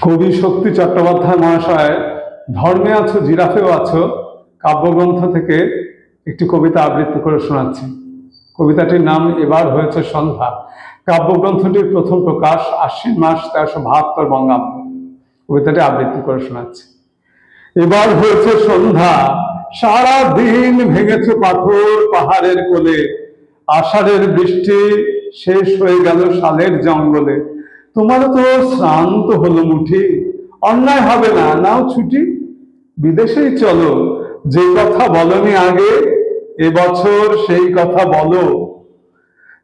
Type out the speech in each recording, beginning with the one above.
কবি শক্তি চট্টোপাধ্যায় মহাশয় ধর্মে আছো জিরাফেও আছো কাব্যগ্রন্থ থেকে একটি কবিতা আবৃত্তি করে শোনাচ্ছি। কবিতাটির নাম এবার হয়েছে সন্ধ্যা। কাব্যগ্রন্থটির প্রথম প্রকাশ আশ্বিন মাস 1372 বঙ্গাব্দ। কবিতাটি আবৃত্তি করে শোনাচ্ছি। এবার হয়েছে সন্ধ্যা, সারা দিন ভেঙেছে পাথর পাহাড়ের কোলে, আষাঢ়ের বৃষ্টি শেষ হয়ে গেল শালের জঙ্গলে। তোমারও তো শ্রান্ত হলো মুঠি, অন্যায় হবে না, নাও ছুটি, বিদেশেই চলো, যে কথা বলনি আগে এবছর সেই কথা বলো।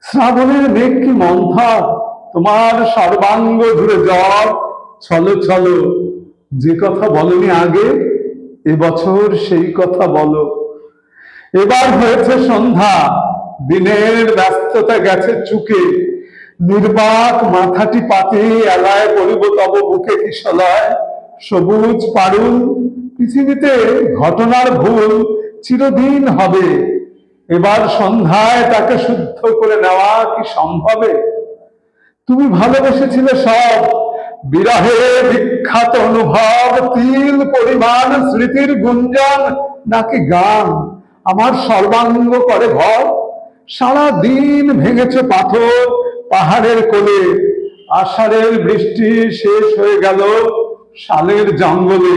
শ্রাবণের মেঘ কি মন্থর, তোমার সর্বাঙ্গ জুড়ে জ্বর, ছলো ছলো, যে কথা বলনি আগে এবছর সেই কথা বলো। এবার হয়েছে সন্ধ্যা, দিনের ব্যস্ততা গেছে চুকে, নির্বাক মাথাটি পাতি এলায় পড়িব তব বুকে কিশলয়। সবুজ পারুল পৃথিবীতে ঘটনার ভুল চিরদিন হবে, এবার সন্ধ্যায় তাকে শুদ্ধ করে নেওয়া কি সম্ভবে? তুমি ভালোবেসেছিলে সব, বিরহে বিখ্যাত অনুভব, তিল পরিমাণ স্মৃতির গুঞ্জন নাকি গান আমার সর্বাঙ্গ করে ভর। সারা দিন ভেঙেছে পাথর পাহাড়ের কোলে, আষাঢ়ের বৃষ্টি শেষ হয়ে গেল শালের জঙ্গলে।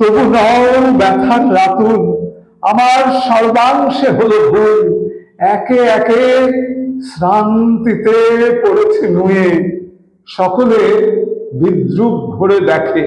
তবু নও ব্যথার রাতুল, আমার সর্বাংশে হলো ভুল, একে একে শ্রান্তিতে পড়েছে নুয়ে, সকলে বিদ্রুপ ভরে দেখে।